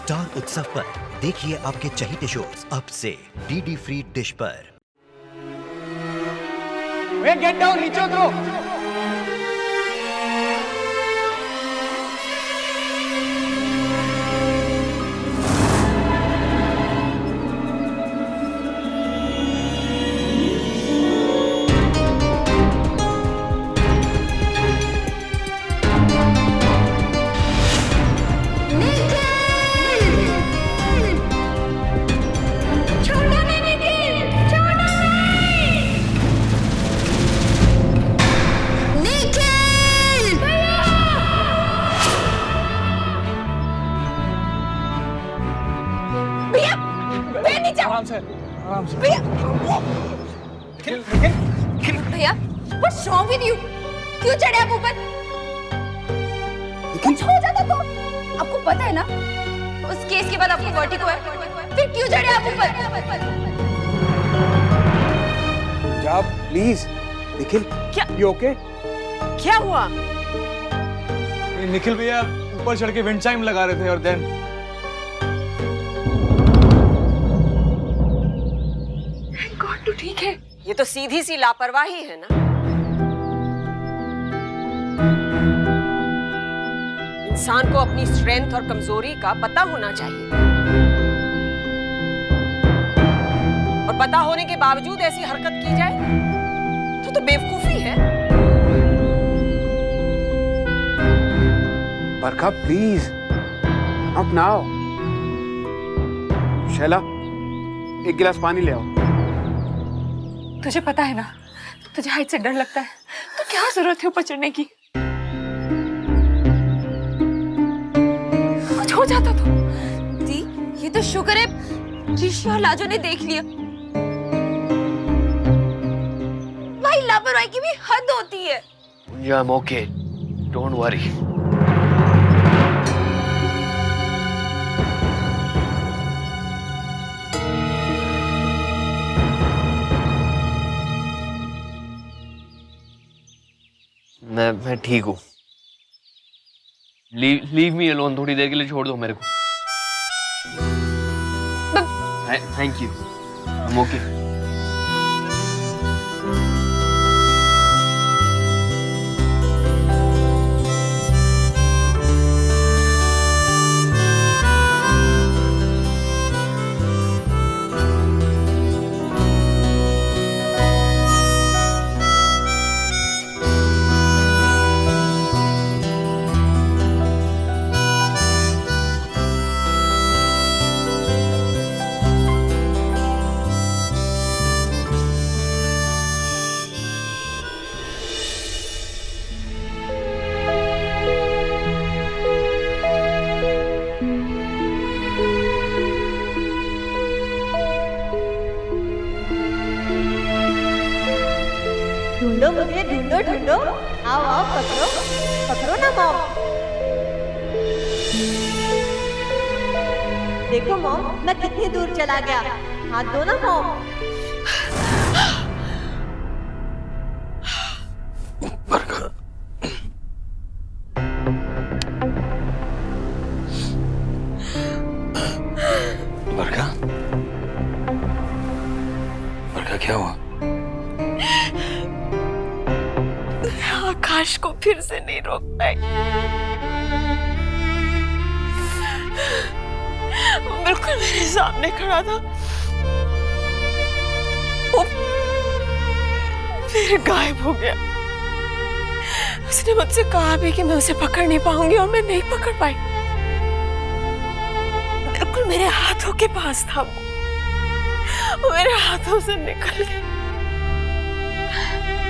Star उत्सव पर देखिए आपके चहीते शोज अब से डीडी फ्री डिश पर। गेट डाउन, नीचे उतरो। आराम से, आराम से। भैया, what's wrong with you? क्यों चढ़े आप ऊपर? कुछ हो जाता तो? आपको पता है ना? उस केस के बाद आपको वर्टिगो है। फिर क्यों चढ़े आप ऊपर? जा, प्लीज। निखिल, क्या? You okay? क्या हुआ? निखिल भैया ऊपर चढ़ के विंड चाइम लगा रहे थे और देन तो ठीक है। ये तो सीधी सी लापरवाही है ना। इंसान को अपनी स्ट्रेंथ और कमजोरी का पता होना चाहिए, और पता होने के बावजूद ऐसी हरकत की जाए तो बेवकूफी है। बरखा, प्लीज, नॉट नाउ। शैला, एक गिलास पानी ले आओ। तुझे पता है ना, तुझे हाइट से डर लगता है, तो क्या जरूरत है ऊपर चढ़ने की? कुछ हो जाता तो? दी, ये तो शुक्र है ऋषि और लाजो ने देख लिया। भाई, लापरवाही की भी हद होती है। Yeah, I'm okay. Don't worry. मैं ठीक हूँ। लीव मी अलोन, थोड़ी देर के लिए छोड़ दो मेरे को। Thank you, I am okay. ढूंढो मुझे, ढूंढो ढूंढो। आओ आओ, पकड़ो पकड़ो ना मॉम। देखो मॉम, मैं कितनी दूर चला गया। हाथ दो ना मॉम। बरखा, बरखा, बरखा, क्या हुआ? आकाश को फिर से नहीं रोक पाई। वो बिल्कुल मेरे सामने खड़ा था, वो फिर गायब हो गया। उसने मुझसे कहा भी कि मैं उसे पकड़ नहीं पाऊंगी, और मैं नहीं पकड़ पाई। बिल्कुल मेरे हाथों के पास था वो मेरे हाथों से निकल गया।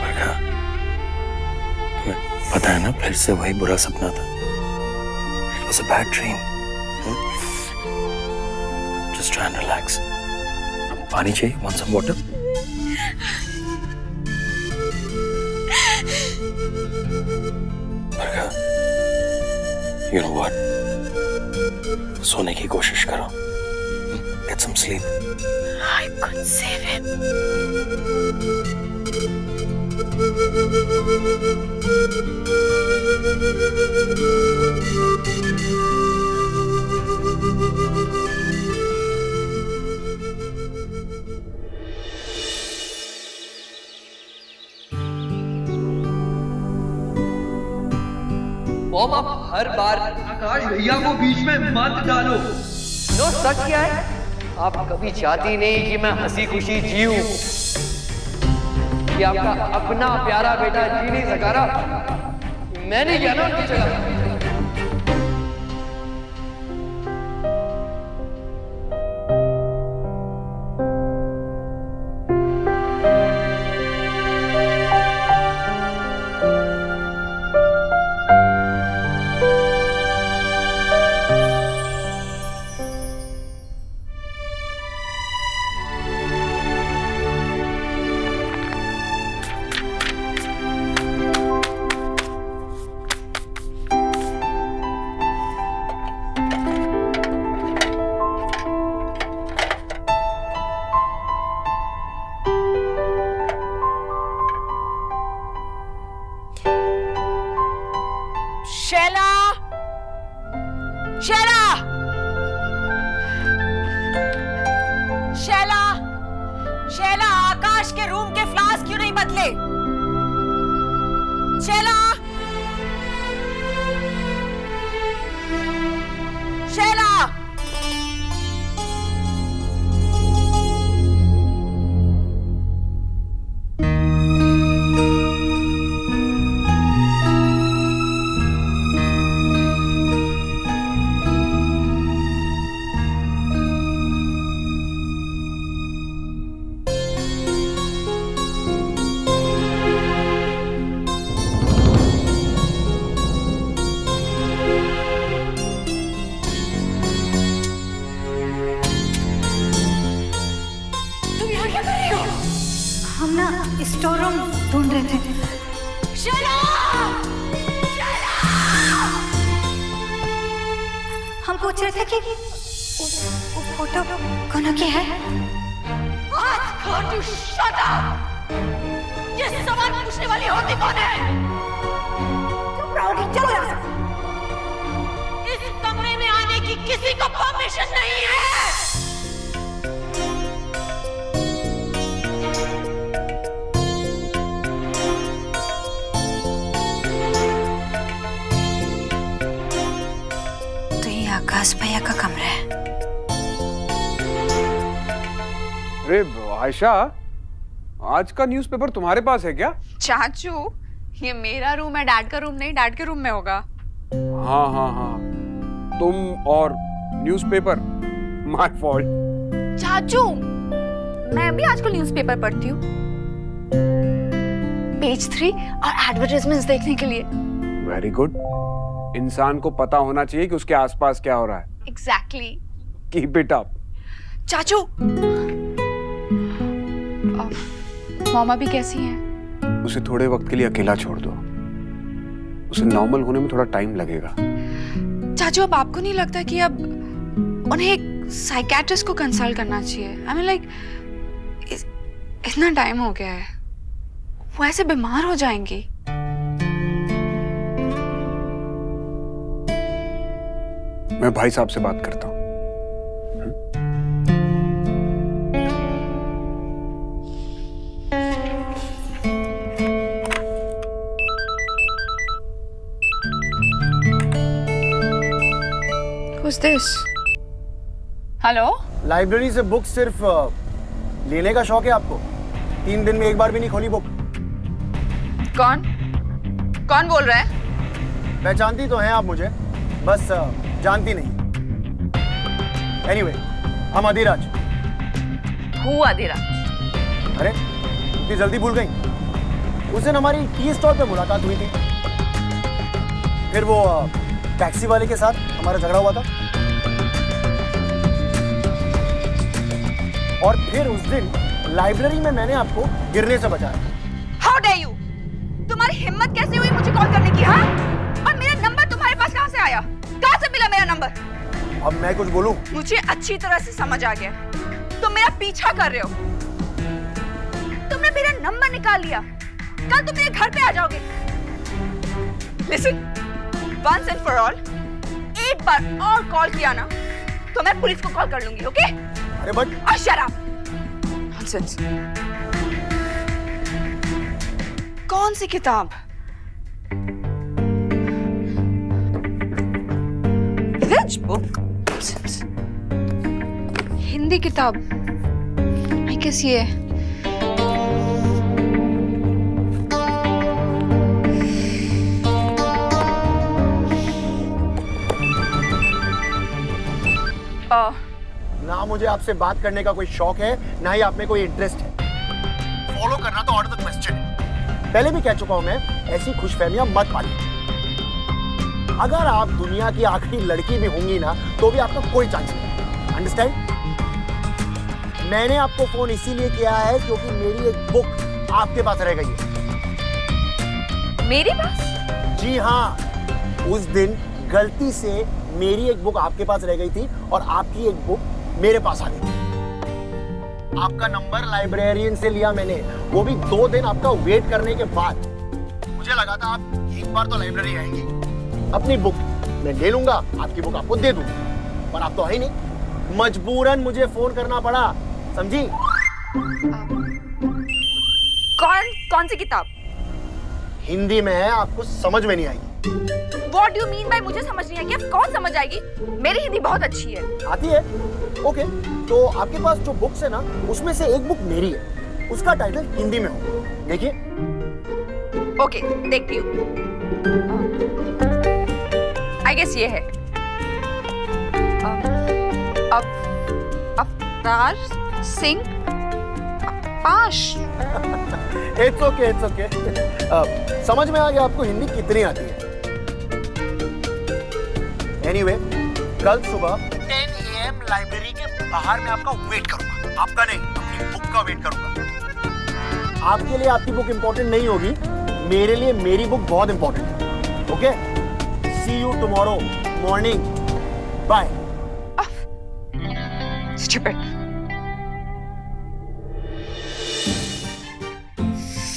बरखा, पता है ना, फिर से वही बुरा सपना था। It was a bad dream. Just try and relax. पानी चाहिए? Want some water? Barkha, you know what? सोने की कोशिश करो. Get some sleep. I could save him. Mom आप हर बार आकाश भैया को बीच में मत डालो। नो सच क्या है, आप कभी चाहती नहीं कि मैं हंसी खुशी जीऊं, कि आपका अपना प्यारा बेटा जी नहीं सका रहा। मैं नहीं जाना उनकी जगह। शैला, शैला, शैला, शैला, आकाश के रूम के फ्लास्क क्यों नहीं बदले? शैला, शैला, हम ना स्टोर रूम ढूंढ रहे थे। शैला, शैला! हम पूछ रहे थे कि वो फोटो कौन की है। Shut up! ये सवाल पूछने वाली होती कौन है? चलो यहाँ से। इस कमरे में आने की किसी को परमिशन नहीं है। आकाश भैया का कमरा है। अरे आयशा, आज का न्यूज़पेपर तुम्हारे पास है क्या? चाचू, ये मेरा रूम है, डैड का रूम नहीं। डैड के रूम में होगा। हाँ हाँ हाँ, तुम और न्यूज़पेपर, माय फॉल्ट। चाचू, मैं भी आजकल न्यूज़पेपर पढ़ती हूँ, पेज 3 और एडवर्टाइजमेंट्स देखने के लिए। Very good. इंसान को पता होना चाहिए कि उसके आसपास क्या हो रहा है। एग्जैक्टली। Keep it up. चाचू, मामा भी कैसी हैं? उसे थोड़े वक्त के लिए अकेला छोड़ दो, उसे नॉर्मल होने में थोड़ा टाइम लगेगा। चाचू, अब आपको नहीं लगता कि अब उन्हें एक साइकियाट्रिस्ट को कंसल्ट करना चाहिए? आई मीन लाइक इतना टाइम हो गया है, वो ऐसे बीमार हो जाएंगी। मैं भाई साहब से बात करता हूँ। Who's this? हेलो? लाइब्रेरी से बुक सिर्फ लेने का शौक है आपको? 3 दिन में एक बार भी नहीं खोली बुक? कौन? कौन बोल रहा है? पहचानती तो हैं आप मुझे, बस जानती नहीं। एनीवे, हम अधिराज। हूँ अधिराज। अरे, इतनी जल्दी भूल गई? उस दिन हमारी टी स्टॉल पे मुलाकात हुई थी, फिर वो टैक्सी वाले के साथ हमारा झगड़ा हुआ था, और फिर उस दिन लाइब्रेरी में मैंने आपको गिरने से बचाया। How dare you? तुम्हारी हिम्मत कैसे हुई मुझे कॉल करने की? हाँ? और मेरा नंबर तुम्हारे पास कहाँ से आया? कहाँ से मिला मेरा नंबर? अब मैं कुछ बोलूं? मुझे अच्छी तरह से समझ आ गया, तुम मेरा पीछा कर रहे हो। तुमने मेरा नंबर निकाल लिया, कल तुम मेरे घर पे आ जाओगे। Listen, once and for all, एक बार और कॉल किया ना तो मैं पुलिस को कॉल कर लूंगी, ओके? अरे बट shut up! Nonsense. कौन सी किताब? which book? हिंदी किताब। आई गेस ये ना मुझे आपसे बात करने का कोई शौक है, ना ही आप में कोई इंटरेस्ट है। फॉलो करना तो आउट ऑफ द क्वेश्चन है। पहले भी कह चुका हूं मैं, ऐसी खुशफहमियां मत पालिए। अगर आप दुनिया की आखिरी लड़की भी होंगी ना, तो भी आपका कोई चांस नहीं। अंडरस्टैंड? मैंने आपको फोन इसीलिए किया है क्योंकि मेरी एक बुक आपके पास रह गई है। मेरे पास? जी हाँ, उस दिन गलती से मेरी एक बुक आपके पास रह गई थी और आपकी एक बुक मेरे पास आ गई थी। आपका नंबर लाइब्रेरियन से लिया मैंने, वो भी 2 दिन आपका वेट करने के बाद। मुझे लगा था आप एक बार तो लाइब्रेरी आएंगी, अपनी बुक मैं ले लूंगा, आपकी बुक आपको दे दूंगा, पर आप तो आई नहीं। मजबूरन मुझे फोन करना पड़ा, समझी? कौन सी किताब? हिंदी में है, आपको समझ में नहीं आएगी। What do you mean by मुझे समझ नहीं आएगी? अब कौन समझ आएगी? मेरी हिंदी बहुत अच्छी है। आती है? ओके, तो आपके पास जो बुक्स है ना, उसमें से एक बुक मेरी है, उसका टाइटल हिंदी में हो, देखिए। ओके, देखती हूँ। आई गेस ये है। अवतार सिंह पाश। It's okay, it's okay. समझ में आ गया आपको हिंदी कितनी आती है। एनीवे, कल सुबह 10 AM लाइब्रेरी के बाहर मैं आपका वेट करूंगा। आपका नहीं, अपनी बुक का वेट करूंगा। आपके लिए आपकी बुक इंपॉर्टेंट नहीं होगी, मेरे लिए मेरी बुक बहुत इंपॉर्टेंट है। Okay, see you tomorrow morning, bye. Stupid.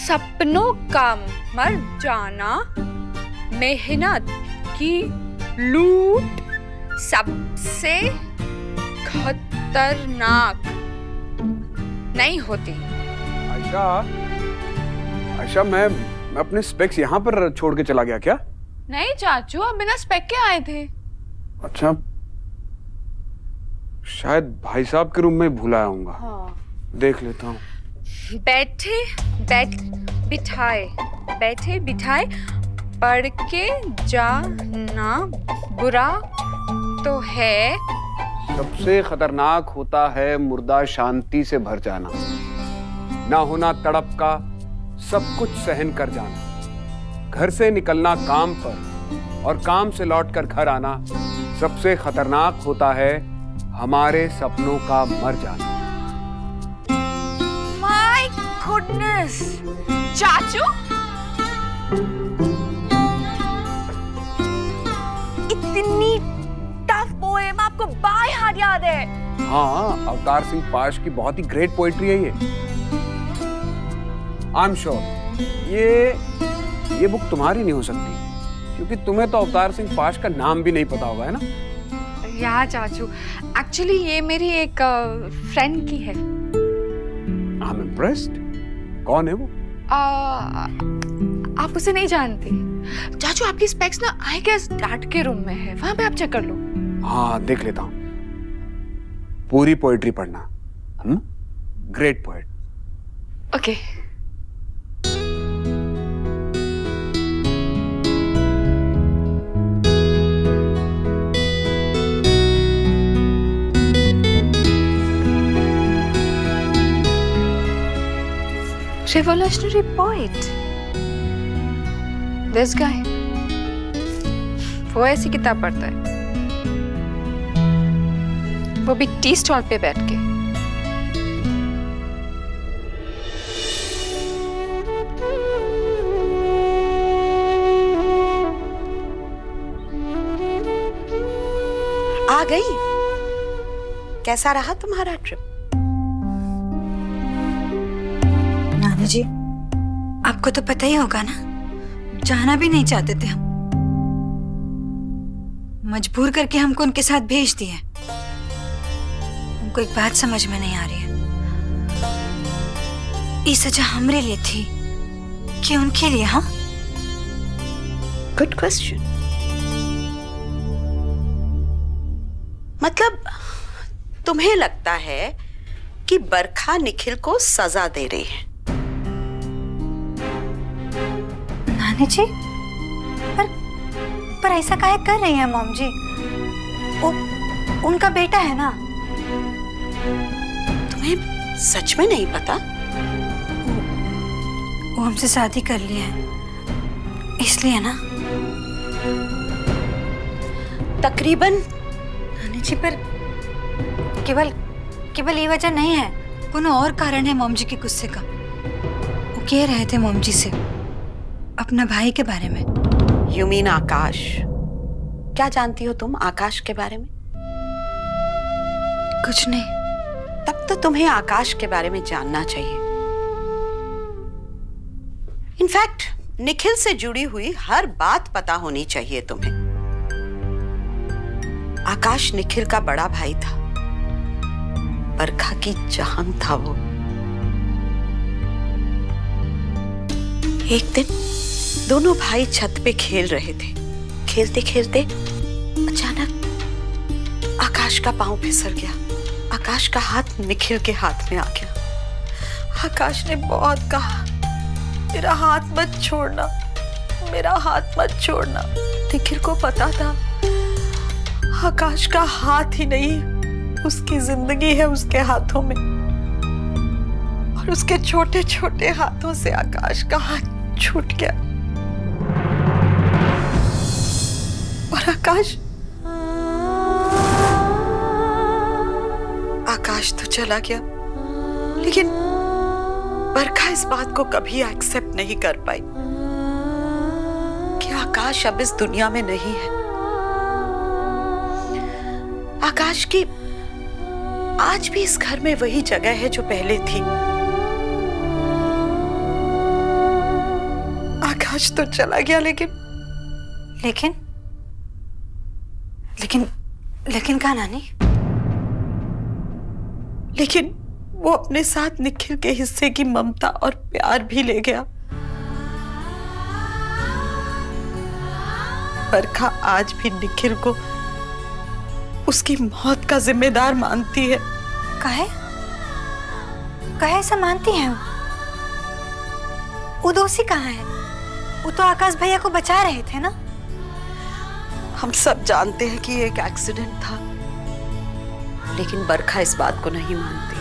सपनों का मर जाना, मेहनत की लूट सबसे खतरनाक नहीं होती। आयशा, मैं अपने स्पेक्स यहाँ पर छोड़ के चला गया क्या? नहीं चाचू, आप बिना स्पेक के आए थे। अच्छा, शायद भाई साहब के रूम में भूला आया हूँगा। हाँ। देख लेता हूँ। बैठे बिठाए पढ़ के जाना बुरा तो है। सबसे खतरनाक होता है मुर्दा शांति से भर जाना, ना होना तड़प का, सब कुछ सहन कर जाना, घर से निकलना काम पर और काम से लौटकर घर आना। सबसे खतरनाक होता है हमारे सपनों का मर जाना। माय गुडनेस चाचू, इतनी टफ पोएम आपको बाय हार्ट याद है? हाँ, अवतार सिंह पाश की बहुत ही ग्रेट पोएट्री है ये। आई एम श्योर ये बुक तुम्हारी नहीं हो सकती, क्योंकि तुम्हें तो अवतार सिंह पाश का नाम भी नहीं पता होगा, है ना? या चाचू, एक्चुअली ये मेरी एक फ्रेंड की है। I am impressed. कौन है वो? आप उसे नहीं जानती। चाचू, आपकी स्पेक्स ना आई गेस डैड के रूम में है, वहां पे आप चेक कर लो। हाँ, देख लेता हूँ। पूरी पोएट्री पढ़ना। Great poet. Okay. Revolutionary poet. This guy. वो ऐसी किताब पढ़ता है, वो भी टी स्टॉल पे बैठ के। आ गई। कैसा रहा तुम्हारा ट्रिप? नानी जी, आपको तो पता ही होगा ना, जाना भी नहीं चाहते थे हम, मजबूर करके हमको उनके साथ भेज दिए। हमको एक बात समझ में नहीं आ रही है, ये सजा हमरे लिए थी कि उनके लिए? हाँ, गुड क्वेश्चन। मतलब तुम्हें लगता है कि बरखा निखिल को सजा दे रही है? नानी जी, पर ऐसा काहे कर रही है मॉम जी? उनका बेटा है ना। तुम्हें सच में नहीं पता? वो हमसे शादी कर लिया है, इसलिए ना। तकरीबन। नानी जी, पर केवल ये वजह नहीं है, कोनो और कारण है मॉम जी के गुस्से का। वो कह रहे थे मॉम जी से अपना भाई के बारे में। You mean आकाश? क्या जानती हो तुम आकाश के बारे में? कुछ नहीं। तब तो तुम्हें आकाश के बारे में जानना चाहिए। इनफैक्ट निखिल से जुड़ी हुई हर बात पता होनी चाहिए तुम्हें। आकाश निखिल का बड़ा भाई था, बरखा की जान था वो। एक दिन दोनों भाई छत पे खेल रहे थे। खेलते खेलते अचानक आकाश का पांव फिसल गया। आकाश का हाथ निखिल के हाथ में आ गया। आकाश ने बहुत कहा, मेरा हाथ मत छोड़ना, मेरा हाथ मत छोड़ना। निखिल को पता था आकाश का हाथ ही नहीं, उसकी जिंदगी है उसके हाथों में। और उसके छोटे छोटे हाथों से आकाश का हाथ छूट गया। और आकाश तो चला गया, लेकिन बरखा इस बात को कभी एक्सेप्ट नहीं कर पाई कि आकाश अब इस दुनिया में नहीं है। आकाश की आज भी इस घर में वही जगह है जो पहले थी। आकाश तो चला गया, लेकिन कहा नानी? लेकिन वो अपने साथ निखिल के हिस्से की ममता और प्यार भी ले गया। बरखा आज भी निखिल को उसकी मौत का जिम्मेदार मानती है। काहे ऐसा मानती है वो दोषी कहाँ है? वो तो आकाश भैया को बचा रहे थे ना। हम सब जानते हैं कि एक एक्सीडेंट था, लेकिन बरखा इस बात को नहीं मानती।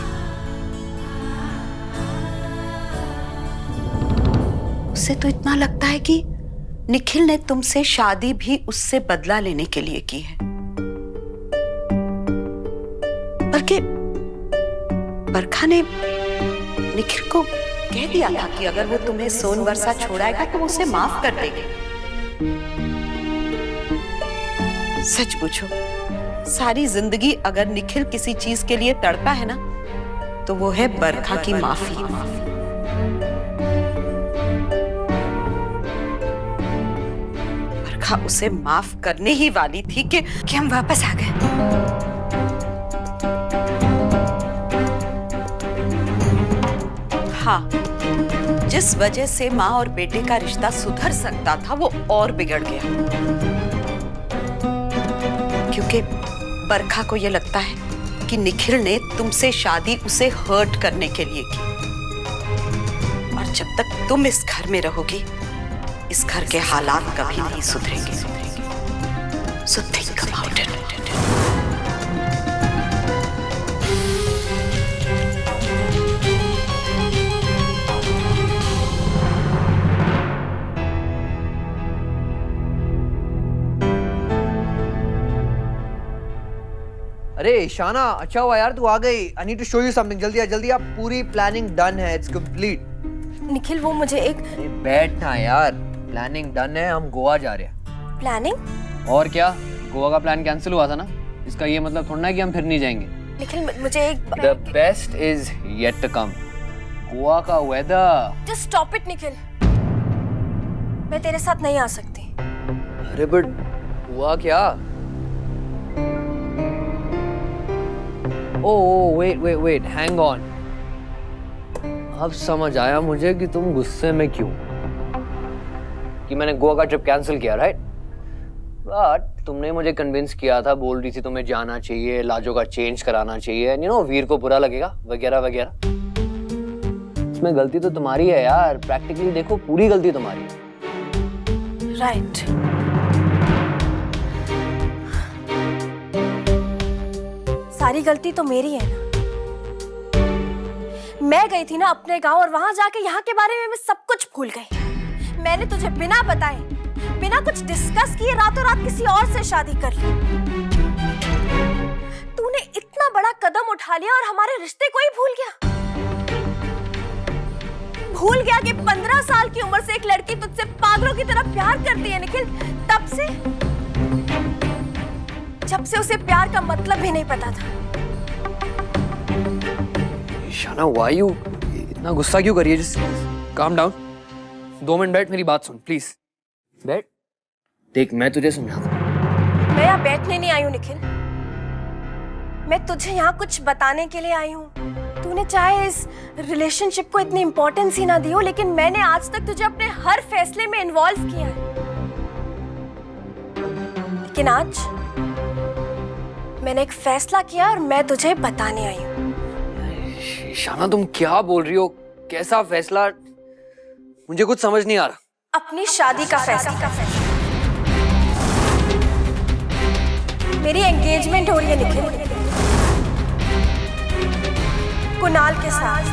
उसे तो इतना लगता है कि निखिल ने तुमसे शादी भी उससे बदला लेने के लिए की है। बल्कि बरखा ने निखिल को कह दिया था कि अगर वो तुम्हें सोन वर्षा छोड़ाएगा तो उसे माफ कर देगी। सच पूछो, सारी जिंदगी अगर निखिल किसी चीज के लिए तड़पा है ना, तो वो है बरखा की माफी। बरखा उसे माफ करने ही वाली थी कि हम वापस आ गए। हाँ, जिस वजह से माँ और बेटे का रिश्ता सुधर सकता था वो और बिगड़ गया। क्योंकि बरखा को ये लगता है कि निखिल ने तुमसे शादी उसे हर्ट करने के लिए की। और जब तक तुम इस घर में रहोगी, इस घर के हालात कभी नहीं सुधरेंगे। So think about it. अरे ईशाना, अच्छा हुआ यार तू आ गई। I need to show you something. जल्दी आ, पूरी प्लानिंग डन है, इट्स कंप्लीट। निखिल, वो मुझे एक बैठना यार, प्लानिंग डन है, हम गोवा जा रहे हैं। प्लानिंग? और क्या, गोवा का प्लान कैंसिल हुआ था ना, इसका ये मतलब थोड़ा ना कि हम फिर नहीं जाएंगे। निखिल, मुझे एक the best is yet to come. Goa का weather. Just stop it Nikhil, मैं तेरे साथ नहीं आ सकती। अरे बट हुआ क्या? Oh wait, hang on. अब समझ आया मुझे कि तुम गुस्से में क्यों, कि मैंने गोवा का ट्रिप कैंसिल किया, राइट? बट तुमने मुझे कन्विंस किया था, बोल रही थी तुम्हें जाना चाहिए, लाजो का चेंज कराना चाहिए, यू नो वीर को बुरा लगेगा वगैरह वगैरह। इसमें गलती तो तुम्हारी है यार, प्रैक्टिकली देखो पूरी गलती तुम्हारी है। राइट। सारी गलती तो मेरी है ना। मैं गई थी ना अपने गांव और वहां जाके यहाँ के बारे में मैं सब कुछ भूल गई। मैंने तुझे बिना बताए, बिना कुछ डिस्कस किए रातों रात किसी और से शादी कर ली। तूने इतना बड़ा कदम उठा लिया और हमारे रिश्ते को ही भूल गया। भूल गया कि 15 साल की उम्र से एक लड़की तुझसे पागलों की तरह प्यार करती है निखिल, तब से जब से उसे प्यार का मतलब भी नहीं पता था। ईशाना व्हाई यू इतना गुस्सा क्यों कर रही है? जस्ट काम डाउन, 2 मिनट बैठ, मेरी बात सुन प्लीज। बैठ, देख मैं तुझे समझाता हूँ। मैं यहाँ बैठने नहीं आई हूँ निखिल, मैं तुझे यहाँ कुछ बताने के लिए आई हूँ। तूने चाहे इस रिलेशनशिप को इतनी इंपॉर्टेंस ही ना दी हो, लेकिन मैंने आज तक तुझे अपने हर फैसले में इन्वॉल्व किया है। लेकिन आज मैंने एक फैसला किया और मैं तुझे बताने आई हूँ। ईशाना तुम क्या बोल रही हो? कैसा फैसला? मुझे कुछ समझ नहीं आ रहा। अपनी शादी का फैसला। मेरी एंगेजमेंट हो रही है निखिल, कुणाल के साथ।